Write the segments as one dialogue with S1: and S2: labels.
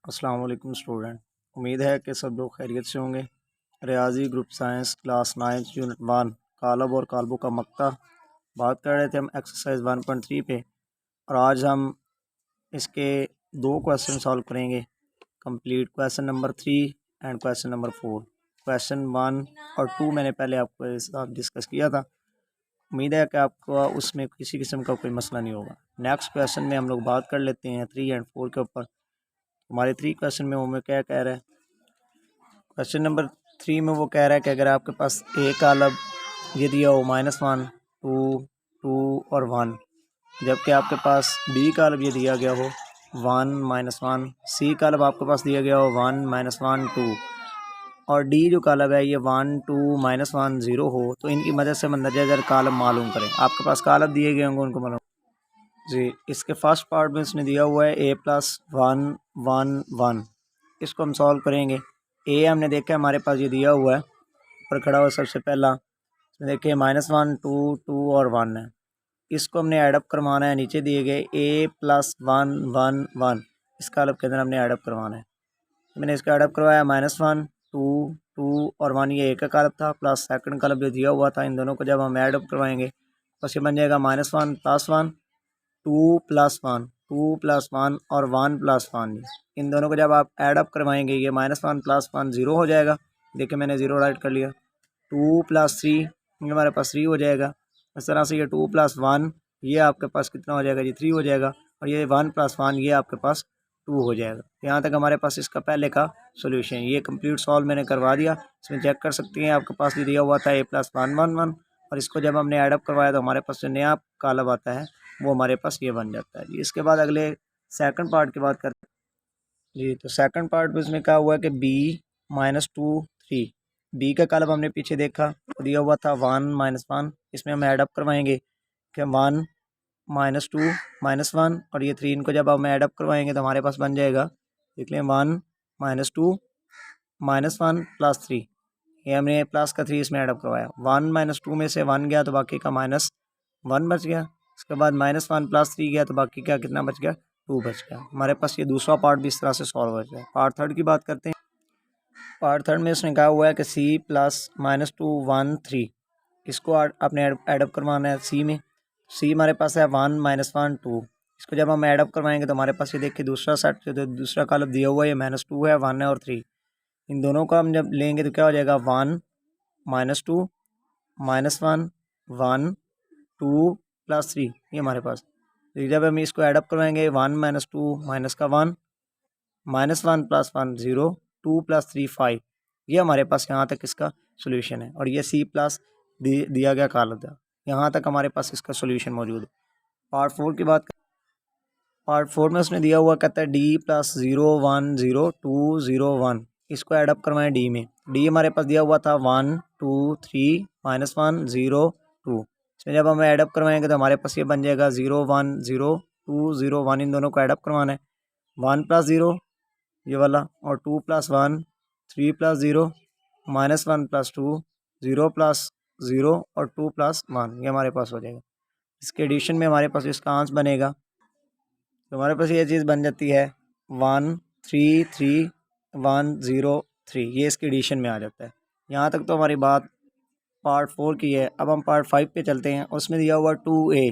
S1: अस्सलाम वालेकुम स्टूडेंट। उम्मीद है कि सब लोग खैरियत से होंगे। रियाजी ग्रुप साइंस क्लास 9 यूनिट 1 कालब और कालबों का मक्ता बात कर रहे थे हम एक्सरसाइज 1.3 पे, और आज हम इसके दो क्वेश्चन सॉल्व करेंगे। Complete question number 3 and question number 4। Question 1 और 2 मैंने पहले आपके साथ डिस्कस किया था। उम्मीद है कि आपको उसमें किसी किस्म का कोई मसला नहीं होगा। नेक्स्ट क्वेश्चन में हम लोग बात कर लेते हैं 3 एंड 4 के ऊपर। हमारे 3 क्वेश्चन में वो हमें क्या कह रहा है। क्वेश्चन नंबर 3 में वो कह रहा है कि अगर आपके पास ए का अलब ये दिया हो -1, 2, 2 और 1, जबकि आपके पास बी का अलब ये दिया गया हो 1, -1, सी का अलब आपके पास दिया गया हो 1, -1, 2, और डी जो कालब है ये 1, 2, -1, 0 हो, तो इनकी मदद से मंदरजा ज़र कालब मालूम करें। आपके पास कालब दिए गए होंगे, उनको मालूम जी। इसके फर्स्ट पार्ट में इसने दिया हुआ है a+1, 1, 1। इसको हम सॉल्व करेंगे। ए हमने देखा हमारे पास ये दिया हुआ है, ऊपर खड़ा हुआ सबसे पहला। इसमें देखिए -1, 2, 2 और 1 है। इसको हमने एडअप करवाना है। नीचे दिए गए a+1, 1, 1, इसका अलब के अंदर हमने एडअप करवाना है। मैंने इसका एडअप करवाया -1, 2, 2 और 1, ये एक का कालब था, प्लस सेकंड कालब जो दिया हुआ था। इन दोनों को जब हम एडअप करवाएंगे तो ये बन जाएगा -1 + 1, 2 + 1, 2 + 1 और 1 + 1। इन दोनों को जब आप ऐड अप करवाएंगे ये -1 + 1 0 हो जाएगा। देखिए मैंने 0 राइट कर लिया। 2 + 3 ये हमारे पास 3 हो जाएगा। इस तरह से ये 2 + 1 ये आपके पास कितना हो जाएगा जी 3 हो जाएगा, और ये 1 + 1 ये आपके पास 2 हो जाएगा। यहाँ तक हमारे पास इसका पहले का सोल्यूशन। ये कंप्लीट सॉल्व मैंने करवा दिया। इसमें चेक कर सकते हैं आपके पास ये दिया हुआ था a+1, 1, 1, और इसको जब हमने ऐड अप करवाया तो हमारे पास जो नया कालब आता है वो हमारे पास ये बन जाता है जी। इसके बाद अगले सेकंड पार्ट की बात करते हैं जी। तो सेकंड पार्ट में इसमें क्या हुआ कि b-2, 3, बी का कालब हमने पीछे देखा तो दिया हुआ था 1, -1। इसमें हम ऐड अप करवाएंगे कि 1, -2, -1 और ये 3, इनको जब हम ऐड अप करवाएंगे तो हमारे पास बन जाएगा, देख लें, 1, -2, -1 + 3। ये हमने प्लस का 3 इसमें ऐड अप करवाया। 1 - 2 में से 1 गया तो बाकी का -1 बच गया। इसके बाद -1 + 3 गया तो बाकी क्या कितना बच गया, 2 बच गया। हमारे पास ये दूसरा पार्ट भी इस तरह से सॉल्व हो जाए। पार्ट थर्ड की बात करते हैं। पार्ट थर्ड में इसने कहा हुआ है कि c + -2, 1, 3, इसको आपने ऐड अप करवाना है सी में। सी हमारे पास है 1, -1, 2। इसको जब हम ऐड अप करवाएंगे तो हमारे पास ये देखिए दूसरा सेट जो दूसरा कॉलम दिया हुआ है ये -2 है, 1 है और 3। इन दोनों का हम जब लेंगे तो क्या हो जाएगा, 1, -2, -1, 1, 2 + 3, ये हमारे पास। तो जब हम इसको ऐड अप करवाएंगे 1 - 2 -1 -1 + 1 0, 2 + 3 5, ये हमारे पास यहाँ तक इसका सोल्यूशन है। और ये C प्लस दिया गया काला था, यहाँ तक हमारे पास इसका सोल्यूशन मौजूद है। पार्ट 4 की बात, पार्ट 4 में उसने दिया हुआ कहता है D + 0, 1, 0, 2, 0, 1, इसको ऐड अप करवाएं डी में। डी हमारे पास दिया हुआ था 1, 2, 3, -1, 0, 2। इसमें जब हम ऐड अप करवाएंगे तो हमारे पास ये बन जाएगा 0, 1, 0, 2, 0, 1। इन दोनों को ऐड अप करवाना है। 1 + 0 ये वाला, और 2 + 1, 3 + 0, -1 + 2, 0 + 0 और 2 + 1, ये हमारे पास हो जाएगा। इसके एडिशन में हमारे पास इसका आंसर बनेगा, तो हमारे पास ये चीज़ बन जाती है 1, 3, 3, 1, 0, 3, ये इसके एडिशन में आ जाता है। यहाँ तक तो हमारी बात पार्ट 4 की है। अब हम पार्ट 5 पे चलते हैं। उसमें दिया हुआ 2a,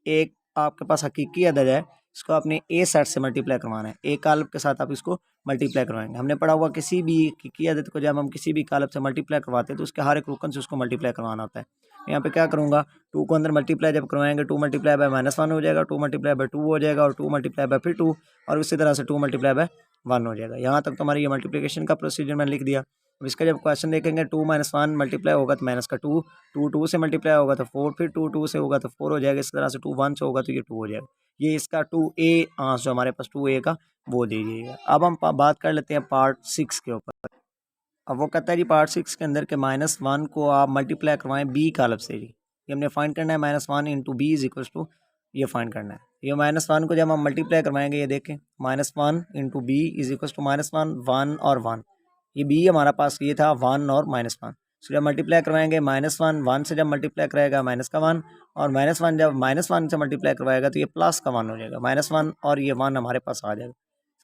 S1: एक आपके पास हकीकी अदद है, इसको आपने ए सेट से मल्टीप्लाई करवाना है। ए कालब के साथ आप इसको मल्टीप्लाई करवाएंगे। हमने पढ़ा हुआ किसी भी हकीकी अदद को जब हम किसी भी कालब से मल्टीप्लाई करवाते हैं तो उसके हर एक रुकन से उसको मल्टीप्लाई करवाना होता है। यहाँ पे क्या करूँगा, 2 को अंदर मल्टीप्लाई जब करवाएंगे 2 × -1 हो जाएगा, 2 × 2 हो जाएगा, और 2 × फिर 2, और उसी तरह से 2 × 1 हो जाएगा। यहाँ तक तो हमारी ये मल्टीप्लिकेशन का प्रोसीजर मैंने लिख दिया। अब इसका जब क्वेश्चन देखेंगे 2 - 1 मल्टीप्लाई होगा तो माइनस का 2, 2 2 से मल्टीप्लाई होगा तो 4, फिर 2 2 से होगा तो 4 हो जाएगा। इस तरह से 2 1 से होगा तो ये 2 हो जाएगा। ये इसका 2a आंसर जो हमारे पास 2a का वो दीजिएगा। अब हम बात कर लेते हैं पार्ट 6 के ऊपर। अब वो कहता है जी पार्ट 6 के अंदर के -1 को आप मल्टीप्लाई करवाएं बी कालब से जी। ये हमने फाइंड करना है, -1 × b = ये फाइंड करना है। ये -1 को जब हम मल्टीप्लाई करवाएंगे, ये देखें, -1 × b = -1, 1 और 1। ये b हमारा पास ये था 1 और -1। तो जब मल्टीप्लाई करवाएंगे -1 1 से जब मल्टीप्लाई कराएगा माइनस का 1, और -1 जब -1 से मल्टीप्लाई करवाएगा तो ये प्लस का 1 हो जाएगा। -1 और ये 1 हमारे पास आ जाएगा।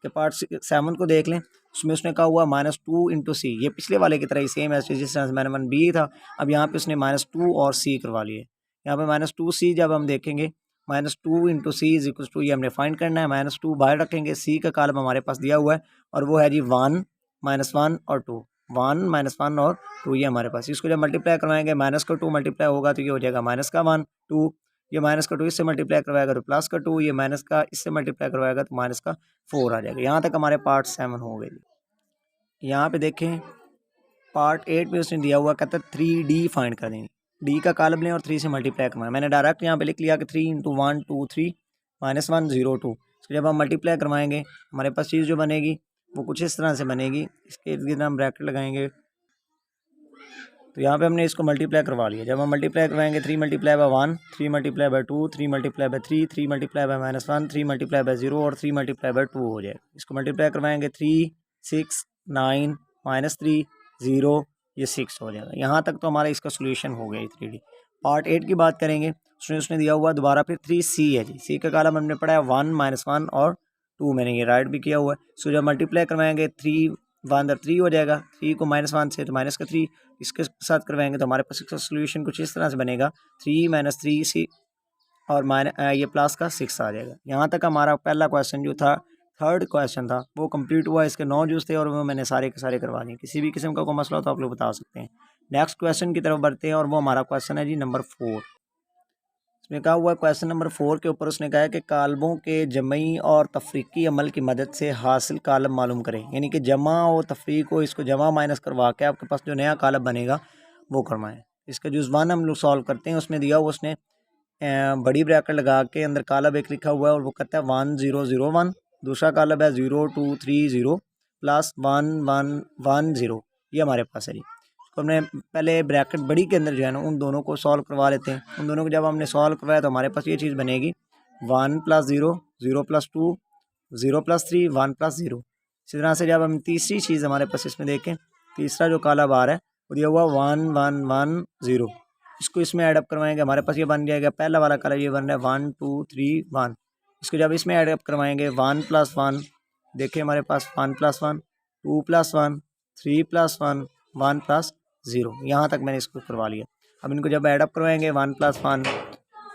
S1: कि पार्ट 7 को देख लें, उसमें उसने कहा हुआ -2 इंटू सी, ये पिछले वाले की तरह ही सेम है जिस तरह से मैंने 1b था। अब यहाँ पे उसने -2 और सी करवा लिए। यहाँ पे -2c जब हम देखेंगे, -2 into c is equal to, ये हमने फाइंड करना है। -2 बाहर रखेंगे, सी का कॉलम हमारे पास दिया हुआ है और वो है जी 1 -1 और 2, 1 -1 और 2, ये हमारे पास। इसको जब मल्टीप्लाई करवाएंगे, माइनस का 2 मल्टीप्लाई होगा तो ये हो जाएगा माइनस का 1 2, ये माइनस का 2 इससे मल्टीप्लाई करवाएगा तो प्लस का 2, ये माइनस का इससे मल्टीप्लाई करवाएगा तो माइनस का 4 आ जाएगा। यहाँ तक हमारे पार्ट 7 हो गए। यहाँ पे देखें पार्ट 8 में उसने दिया हुआ, कहता है 3D फाइंड कर देंगे, डी का कॉलम लें और 3 से मल्टीप्लाई करवाएं। मैंने डायरेक्ट यहाँ पे लिख लिया कि 3 इंटू 1 2 3 -1 0 2। इसको जब हम मल्टीप्लाई करवाएंगे हमारे पास चीज़ जो बनेगी वो कुछ इस तरह से बनेगी। इसके इर्द गिर्द हम ब्रैकेट लगाएंगे, तो यहाँ पे हमने इसको मल्टीप्लाई करवा लिया। जब हम मल्टीप्लाई करवाएंगे 3 multiply by 1, 3 multiply by 2, 3 multiply by 3, 3 multiply by -1, 3 multiply by 0 और 3 मल्टीप्लाई बाय 2 हो जाएगा। इसको मल्टीप्लाई करवाएंगे 3 6 9 -3 0, ये 6 हो जाएगा। यहाँ तक तो हमारा इसका सोल्यूशन हो गया 3D। पार्ट 8 की बात करेंगे, उसने दिया हुआ दोबारा फिर 3C है जी, सी का कॉलम हमने पढ़ा है 1 -1 और 2, मैंने ये राइट भी किया हुआ है। सो जब मल्टीप्लाई करवाएंगे 3 1 3 हो जाएगा, 3 को -1 से तो माइनस का 3, इसके साथ करवाएंगे तो हमारे पास इसका सोल्यूशन कुछ इस तरह से बनेगा 3 - 3C और ये प्लस का 6 आ जाएगा। यहाँ तक हमारा पहला क्वेश्चन जो था, थर्ड क्वेश्चन था, वो कंप्लीट हुआ। इसके 9 जूस थे और वो मैंने सारे के सारे करवा दिए। किसी भी किस्म का कोई मसला हो तो आप लोग बता सकते हैं। नेक्स्ट क्वेश्चन की तरफ बढ़ते हैं और वो हमारा क्वेश्चन है जी नंबर 4। इसमें कहा हुआ क्वेश्चन नंबर 4 के ऊपर उसने कहा है कि कालबों के जमई और तफरीकी अमल की मदद से हासिल कालम मालूम करें, यानी कि जमा और तफरीक को इसको जमा माइनस करवा के आपके पास जो नया कालम बनेगा वो करवाएं। इसका जुज़ 1 हम लोग सॉल्व करते हैं। उसमें दिया हुआ उसने बड़ी ब्रैकेट लगा के अंदर कालम एक लिखा हुआ है और वो कहता है 1 0 0 1, दूसरा कालम है 0 2 3 0 प्लस 1 1 1 0, ये हमारे पास है जी। तो हमने पहले ब्रैकेट बड़ी के अंदर जो है ना उन दोनों को सॉल्व करवा लेते हैं। उन दोनों को जब हमने सॉल्व करवाया तो हमारे पास ये चीज़ बनेगी 1 + 0 0 + 2 0 + 3 1 + 0। इसी तरह से जब हम तीसरी चीज़ हमारे पास इसमें देखें, तीसरा जो काला बार है वो दिया हुआ 1 1 1 0, इसको इसमें ऐडअप करवाएंगे हमारे पास ये बन जाएगा। पहला वाला कलर ये बन रहा है 1 2 3 1, इसको जब इसमें ऐडअप करवाएंगे 1 + 1, देखिए हमारे पास 1 + 1 2 + 1 3 + 1 1 + 0, यहाँ तक मैंने इसको करवा लिया। अब इनको जब ऐडअप करवाएंगे 1 + 1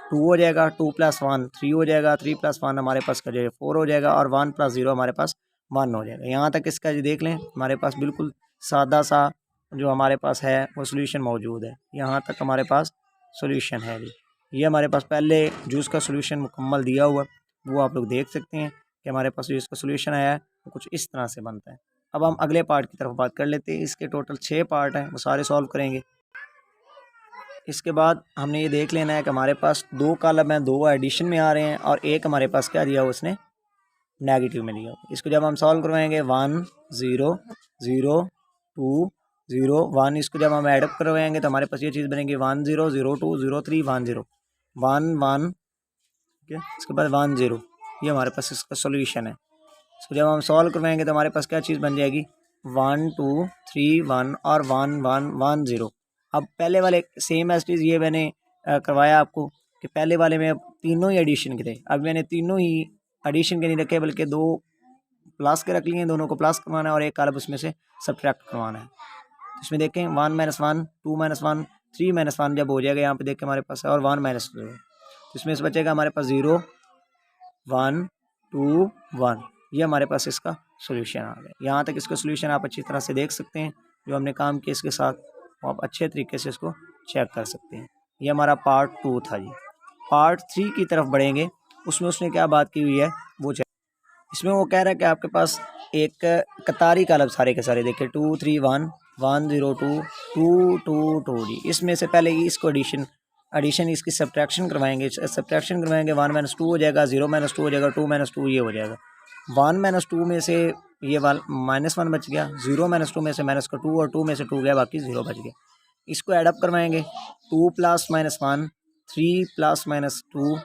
S1: 2 हो जाएगा, 2 + 1 3 हो जाएगा, 3 + 1 हमारे पास का जो है 4 हो जाएगा और 1 + 0 हमारे पास 1 हो जाएगा। यहाँ तक इसका जो देख लें हमारे पास बिल्कुल सादा सा जो हमारे पास है वो सोल्यूशन मौजूद है। यहाँ तक हमारे पास सोल्यूशन है जी। ये हमारे पास पहले जूस का सोल्यूशन मुकम्मल दिया हुआ, वो आप लोग देख सकते हैं कि हमारे पास जो इसका सोल्यूशन आया है वो कुछ इस तरह से बनता है। अब हम अगले पार्ट की तरफ बात कर लेते हैं। इसके टोटल 6 पार्ट हैं, वो सारे सॉल्व करेंगे। इसके बाद हमने ये देख लेना है कि हमारे पास 2 कॉलम हैं, 2 एडिशन में आ रहे हैं और एक हमारे पास क्या दिया उसने नेगेटिव में दिया। इसको जब हम सॉल्व करवाएंगे 1 0 0 2 0 1, इसको जब हम ऐडअप करवाएंगे तो हमारे पास ये चीज़ बनेगी 1 0 0 2 0 3 1 0 1 1, ठीक है। इसके बाद 1 0, ये हमारे पास इसका सोल्यूशन है। इसको जब हम सॉल्व करवाएंगे तो हमारे पास क्या चीज़ बन जाएगी 1 2 3 1 और 1 1 1 0। अब पहले वाले सेम एज चीज़ ये मैंने करवाया आपको कि पहले वाले में तीनों ही एडिशन के थे, अब मैंने तीनों ही एडिशन के नहीं रखे बल्कि 2 प्लस के रख लिए, दोनों को प्लस करवाना है और एक कॉलम उसमें से सब्ट्रैक्ट करवाना है। इसमें देखें 1 - 1 2 - 1 3 - 1 जब हो जाएगा यहाँ पे देखें हमारे पास है और 1 - 0, तो इसमें से बचेगा हमारे पास 0 1 2 1, ये हमारे पास इसका सोल्यूशन आ गया। यहाँ तक इसका सोल्यूशन आप अच्छी तरह से देख सकते हैं। जो हमने काम किया इसके साथ वो आप अच्छे तरीके से इसको चेक कर सकते हैं। ये हमारा पार्ट 2 था जी। पार्ट 3 की तरफ बढ़ेंगे, उसमें उसने क्या बात की हुई है वो चेक। इसमें वो कह रहा है कि आपके पास एक कतारी कॉलम सारे के सारे देखिए 2 3 1 1 0 2 2 2 2 जी। इसमें से पहले ही इसको एडिशन इसकी सब्ट्रैक्शन करवाएंगे, 1 - 2 हो जाएगा, 0 - 2 हो जाएगा, 2 - 2 ये हो जाएगा। 1 - 2 में से ये -1 बच गया, 0 - 2 में से -2 और 2 में से 2 गया, बाकी 0 बच गया। इसको ऐडअप करवाएंगे 2 + -1 3 + -2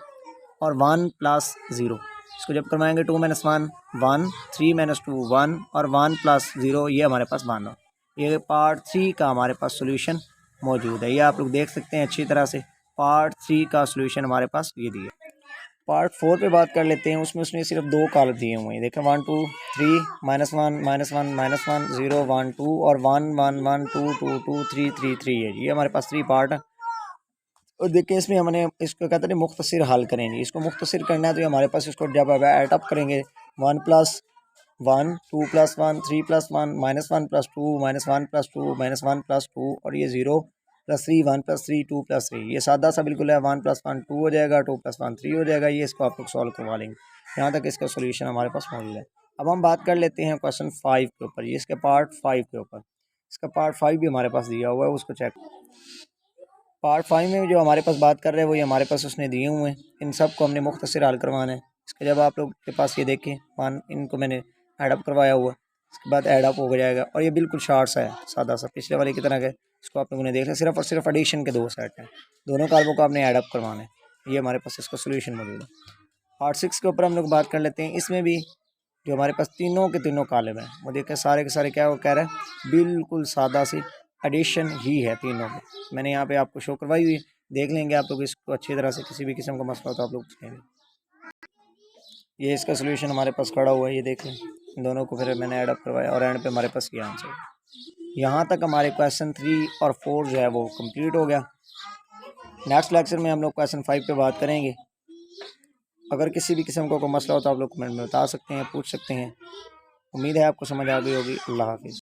S1: और 1 + 0। इसको जब करवाएंगे 2 - 1 1 3 - 2 1 और 1 + 0, ये हमारे पास 1 हो। ये पार्ट 3 का हमारे पास सोल्यूशन मौजूद है। ये आप लोग देख सकते हैं अच्छी तरह से। पार्ट 3 का सोल्यूशन हमारे पास ये दिया। पार्ट 4 पे बात कर लेते हैं। उसमें उसने सिर्फ 2 कॉलम दिए हुए हैं। देखें 1 2 3 -1 -1 -1 0 1 2 और 1 1 1 2 2 2 3 3 3 है। ये हमारे पास 3 पार्ट है। और देखिए इसमें हमने इसको कहते हैं मुख्तसर हल करेंगे। इसको मुख्तसर करना है तो हमारे पास इसको जब ऐड अप करेंगे 1 + 1 2 + 1 3 + 1 -1 + 2 -1 + 2 -1 + 2 और ये 0 + 3 1 + 3 2 + 3। ये सादा सा बिल्कुल है। 1 + 1 2 हो जाएगा, 2 + 1 3 हो जाएगा। ये इसको आप लोग सॉल्व करवा लेंगे। यहाँ तक इसका सोल्यूशन हमारे पास मौजूद है। अब हम बात कर लेते हैं क्वेश्चन 5 के ऊपर। ये इसके पार्ट 5 के ऊपर। इसका पार्ट 5 भी हमारे पास दिया हुआ है, उसको चेक। पार्ट 5 में जो हमारे पास बात कर रहे हैं वो ये हमारे पास उसने दिए हुए हैं। इन सब को हमने मुख्तसर हल करवाना है। इसके जब आप लोग के पास ये देखें इनको मैंने ऐडअप करवाया हुआ, इसके बाद ऐडअप हो जाएगा। और ये बिल्कुल शार्ट सा है, सादा सा, पिछले वाले की तरह का। इसको आप लोगों ने देख लिया। सिर्फ और सिर्फ एडिशन के 2 सेट हैं, दोनों कालमों को आपने ऐडअप करवाना है। ये हमारे पास इसका सोल्यूशन मौजूद है। पार्ट 6 के ऊपर हम लोग बात कर लेते हैं। इसमें भी जो हमारे पास तीनों के तीनों कॉलम हैं वो देखें सारे के सारे क्या वो कह रहे हैं, बिल्कुल सादा सी एडिशन ही है तीनों में। मैंने यहाँ पे आपको शो करवाई हुई, देख लेंगे आप लोग इसको अच्छी तरह से। किसी भी किस्म का मसला हो तो आप लोग पूछ लेंगे। ये इसका सोल्यूशन हमारे पास खड़ा हुआ है, ये देख लें। इन दोनों को फिर मैंने ऐडअप करवाया और एंड पे हमारे पास ये आंसर। यहाँ तक हमारे क्वेश्चन 3 और 4 जो है वो कंप्लीट हो गया। नेक्स्ट लेक्चर में हम लोग क्वेश्चन 5 पे बात करेंगे। अगर किसी भी किस्म का कोई मसला हो तो आप लोग कमेंट में बता सकते हैं, पूछ सकते हैं। उम्मीद है आपको समझ आ गई होगी। अल्लाह हाफिज़।